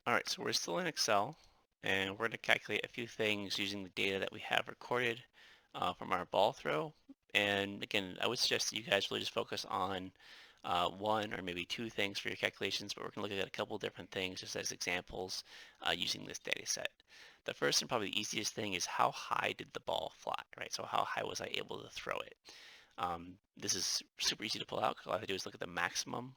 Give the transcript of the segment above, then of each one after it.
All right, so we're still in Excel, and we're going to calculate a few things using the data that we have recorded from our ball throw. And again, I would suggest that you guys really just focus on one or maybe two things for your calculations, but we're going to look at a couple different things just as examples using this data set. The first and probably the easiest thing is how high did the ball fly, right? So how high was I able to throw it? This is super easy to pull out because all I have to do is look at the maximum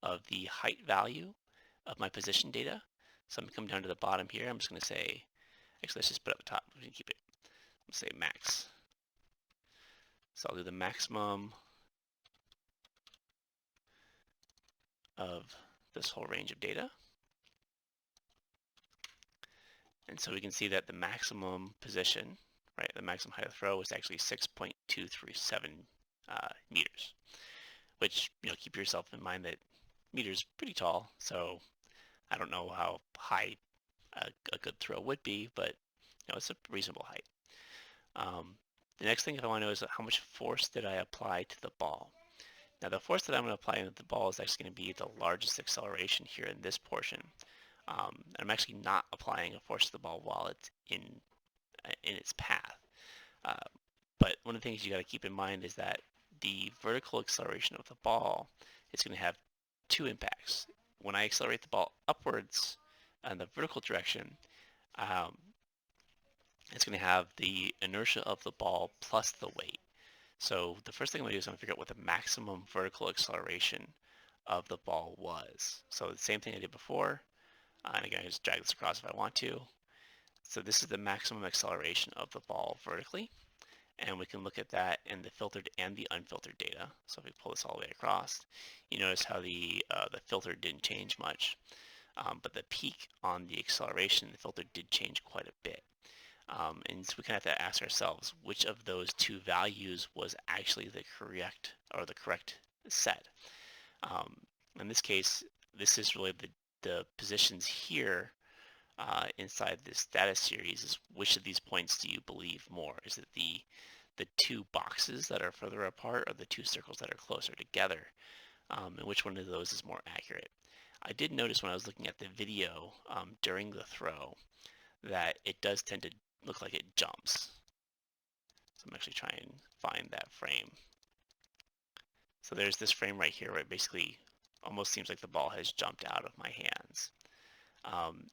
of the height value of my position data. So I'm going to come down to the bottom here. I'm just going to say, actually, let's just put it up the top. We can keep it. Let's say max. So I'll do the maximum of this whole range of data. And so we can see that the maximum position, right, the maximum height of throw is actually 6.237 meters, which, keep yourself in mind that meters pretty tall. So I don't know how high a good throw would be, but it's a reasonable height. The next thing I want to know is how much force did I apply to the ball. Now the force that I'm going to apply to the ball is actually going to be the largest acceleration here in this portion. I'm actually not applying a force to the ball while it's in its path. Uh, but one of the things you got to keep in mind is that the vertical acceleration of the ball is going to have two impacts. When I accelerate the ball upwards in the vertical direction, um, it's going to have the inertia of the ball plus the weight. So the first thing I'm going to do is I'm going to figure out what the maximum vertical acceleration of the ball was. So the same thing I did before, and again, I just drag this across if I want to. So this is the maximum acceleration of the ball vertically, and we can look at that in the filtered and the unfiltered data. So if we pull this all the way across, you notice how the filtered didn't change much, but the peak on the acceleration, the filtered did change quite a bit. And so we kind of have to ask ourselves which of those two values was actually the correct set. Um, in this case, this is really the positions here inside this data series is which of these points do you believe more? Is it the two boxes that are further apart or the two circles that are closer together? And which one of those is more accurate? I did notice when I was looking at the video during the throw that it does tend to look like it jumps. So I'm actually trying to find that frame. So there's this frame right here where it basically almost seems like the ball has jumped out of my hands.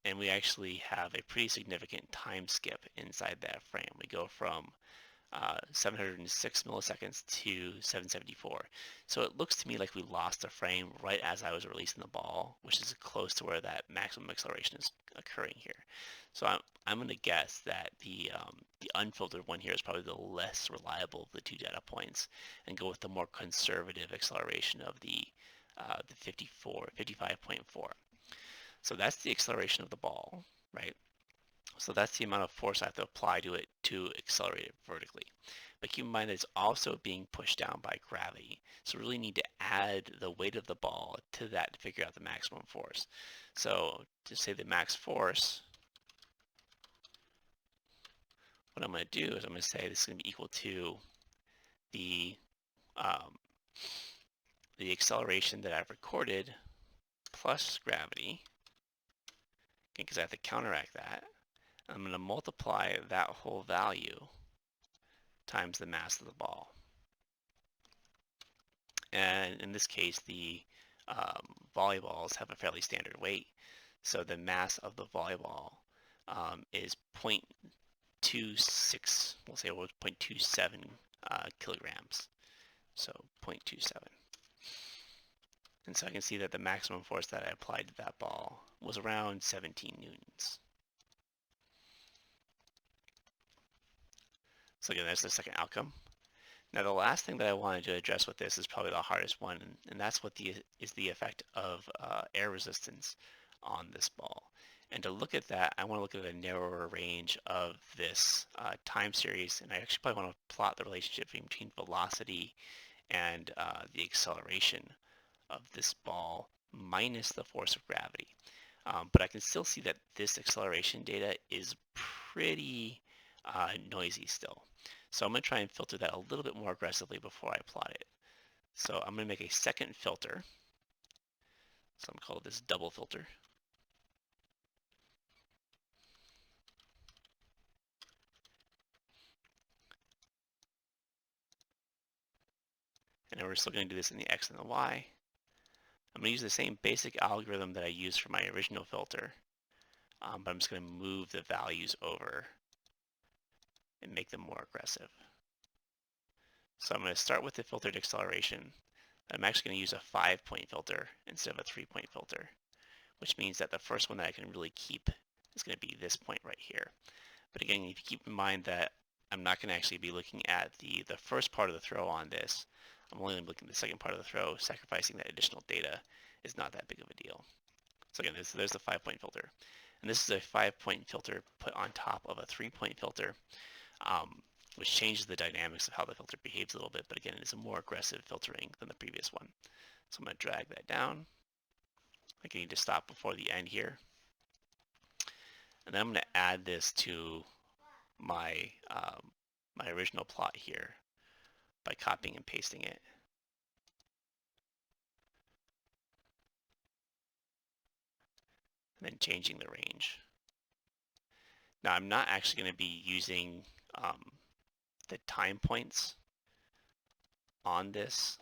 And we actually have a pretty significant time skip inside that frame. We go from 706 milliseconds to 774. So it looks to me like we lost a frame right as I was releasing the ball, which is close to where that maximum acceleration is occurring here. So I'm going to guess that the unfiltered one here is probably the less reliable of the two data points, and go with the more conservative acceleration of the 55.4. So that's the acceleration of the ball, right? So that's the amount of force I have to apply to it to accelerate it vertically. But keep in mind that it's also being pushed down by gravity. So we really need to add the weight of the ball to that to figure out the maximum force. So to say the max force, what I'm going to do is I'm going to say this is going to be equal to the um, the acceleration that I've recorded plus gravity, because I have to counteract that. I'm going to multiply that whole value times the mass of the ball. And in this case, the volleyballs have a fairly standard weight. So the mass of the volleyball is 0.26, we'll say 0.27 kilograms. So 0.27. And so I can see that the maximum force that I applied to that ball was around 17 newtons. So again, that's the second outcome. Now the last thing that I wanted to address with this is probably the hardest one, and that's what is the effect of air resistance on this ball. And to look at that, I want to look at a narrower range of this time series, and I actually probably want to plot the relationship between velocity and the acceleration of this ball minus the force of gravity. But I can still see that this acceleration data is pretty noisy still. So I'm going to try and filter that a little bit more aggressively before I plot it. So I'm going to make a second filter. So I'm going to call this double filter. And then we're still going to do this in the X and the Y. I'm going to use the same basic algorithm that I used for my original filter, but I'm just going to move the values over and make them more aggressive. So I'm going to start with the filtered acceleration. I'm actually going to use a 5-point filter instead of a 3-point filter, which means that the first one that I can really keep is going to be this point right here. But again, if you keep in mind that I'm not going to actually be looking at the first part of the throw on this, I'm only looking at the second part of the throw. Sacrificing that additional data is not that big of a deal. So again, there's the 5-point filter. And this is a 5-point filter put on top of a 3-point filter, which changes the dynamics of how the filter behaves a little bit. But again, it's a more aggressive filtering than the previous one. So I'm going to drag that down. I need to stop before the end here. And then I'm going to add this to my, my original plot here by copying and pasting it. And then changing the range. Now I'm not actually going to be using the time points on this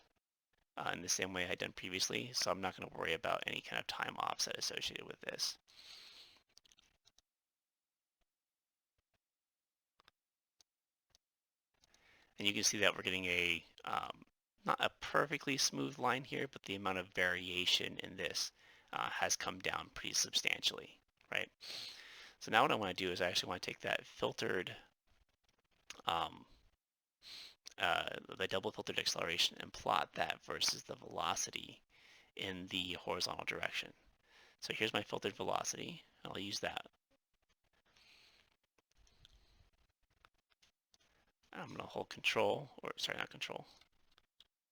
in the same way I had done previously, so I'm not going to worry about any kind of time offset associated with this. And you can see that we're getting a not a perfectly smooth line here, but the amount of variation in this has come down pretty substantially, right? So now what I want to do is I actually want to take that filtered, the double filtered acceleration and plot that versus the velocity in the horizontal direction. So here's my filtered velocity. I'll use that. I'm going to hold control, or sorry, not control.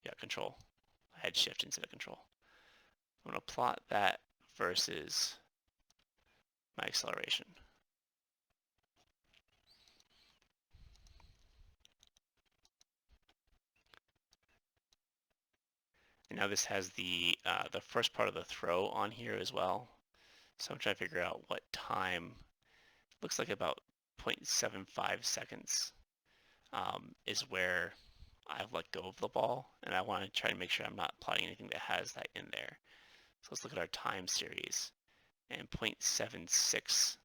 Yeah, control. Head shift instead of control. I'm going to plot that versus my acceleration. And now this has the first part of the throw on here as well. So I'm trying to figure out what time. Looks like about 0.75 seconds is where I've let go of the ball, and I want to try to make sure I'm not plotting anything that has that in there. So let's look at our time series, and 0.76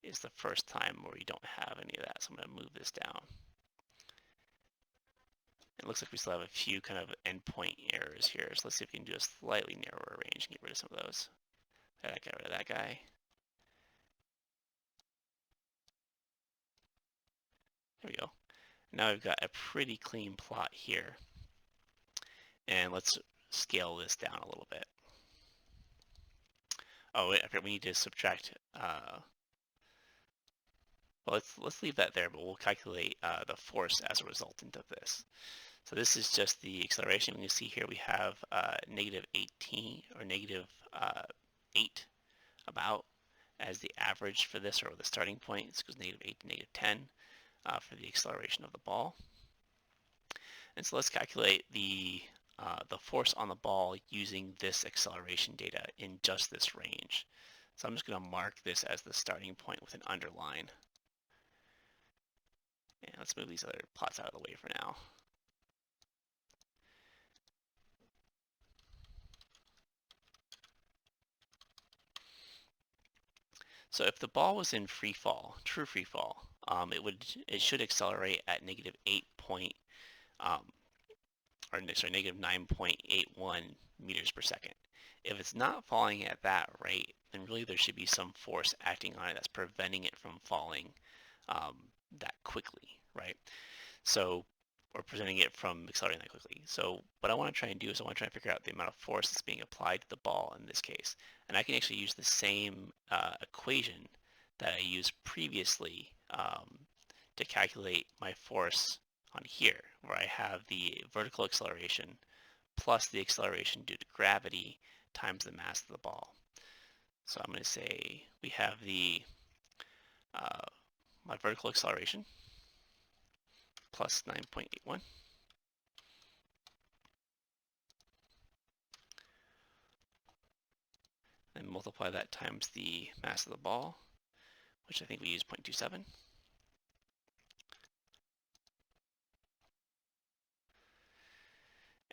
is the first time where we don't have any of that. So I'm going to move this down. It looks like we still have a few kind of endpoint errors here. So let's see if we can do a slightly narrower range and get rid of some of those. That guy, rid of that guy. There we go. Now we've got a pretty clean plot here. And let's scale this down a little bit. Oh, wait, we need to subtract. Well, let's leave that there, but we'll calculate the force as a resultant of this. So this is just the acceleration. You can see here we have negative 18 or negative 8 about as the average for this, or the starting point. This goes negative 8 to negative 10 for the acceleration of the ball. And so let's calculate the force on the ball using this acceleration data in just this range. So I'm just going to mark this as the starting point with an underline. And let's move these other plots out of the way for now. So if the ball was in free fall, true free fall, it should accelerate at negative 9.81 meters per second. If it's not falling at that rate, then really there should be some force acting on it that's preventing it from falling that quickly, right? So, or preventing it from accelerating that quickly. So what I want to try and do is I want to try and figure out the amount of force that's being applied to the ball in this case. And I can actually use the same equation that I used previously to calculate my force on here, where I have the vertical acceleration plus the acceleration due to gravity times the mass of the ball. So I'm going to say we have the my vertical acceleration plus 9.81. And multiply that times the mass of the ball, which I think we use 0.27.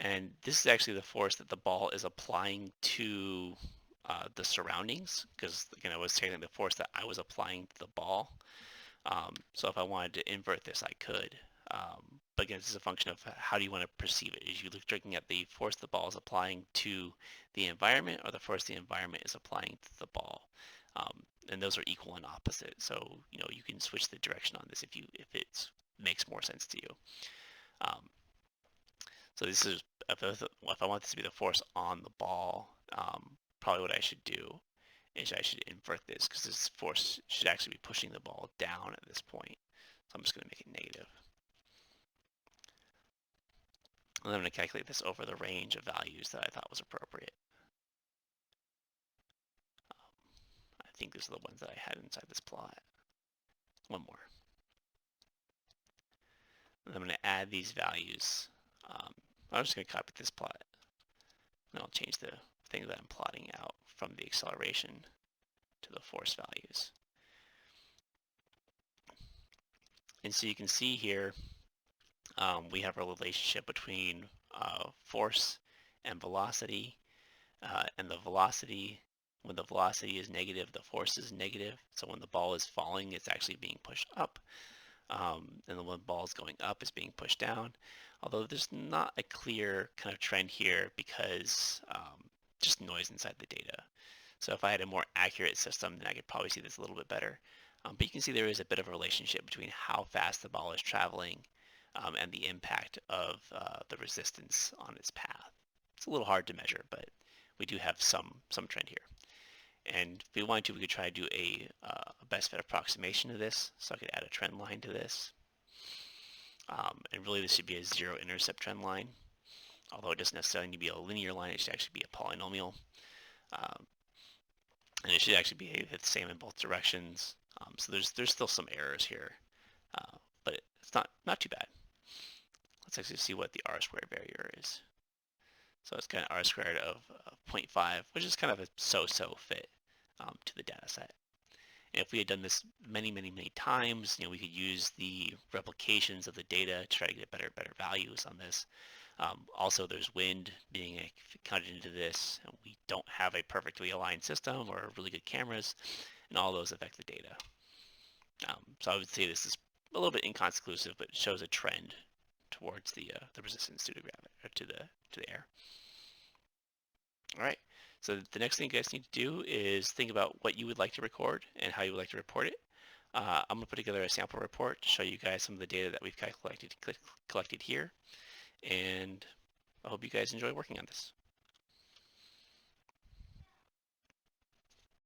And this is actually the force that the ball is applying to the surroundings, because again, I was saying the force that I was applying to the ball. So if I wanted to invert this, I could. But again, this is a function of how do you want to perceive it. Is you looking at the force the ball is applying to the environment, or the force the environment is applying to the ball. And those are equal and opposite. So you can switch the direction on this if it makes more sense to you. So this is if I want this to be the force on the ball, probably what I should do is I should invert this, because this force should actually be pushing the ball down at this point. So I'm just going to make it negative. And then I'm going to calculate this over the range of values that I thought was appropriate. I think these are the ones that I had inside this plot. One more. And I'm going to add these values. I'm just going to copy this plot. And I'll change the thing that I'm plotting out from the acceleration to the force values. And so you can see here, we have a relationship between force and velocity. And the velocity, when the velocity is negative, the force is negative. So when the ball is falling, it's actually being pushed up. And then when the ball is going up, it's being pushed down. Although there's not a clear kind of trend here, because just noise inside the data. So if I had a more accurate system, then I could probably see this a little bit better. But you can see there is a bit of a relationship between how fast the ball is traveling and the impact of the resistance on its path. It's a little hard to measure, but we do have some trend here. And if we wanted to, we could try to do a best fit approximation of this. So I could add a trend line to this. And really this should be a zero intercept trend line. Although it doesn't necessarily need to be a linear line, it should actually be a polynomial. And it should actually be the same in both directions. So there's still some errors here, but it's not too bad. Let's actually see what the R-squared barrier is. So it's kind of R-squared of 0.5, which is kind of a so-so fit to the data set. And if we had done this many times, we could use the replications of the data to try to get better values on this. Also, there's wind being counted into this, and we don't have a perfectly aligned system or really good cameras, and all those affect the data. So I would say this is a little bit inconclusive, but it shows a trend towards the resistance to the gravity, or to the air. All right. So the next thing you guys need to do is think about what you would like to record and how you would like to report it. I'm going to put together a sample report to show you guys some of the data that we've collected here. And I hope you guys enjoy working on this.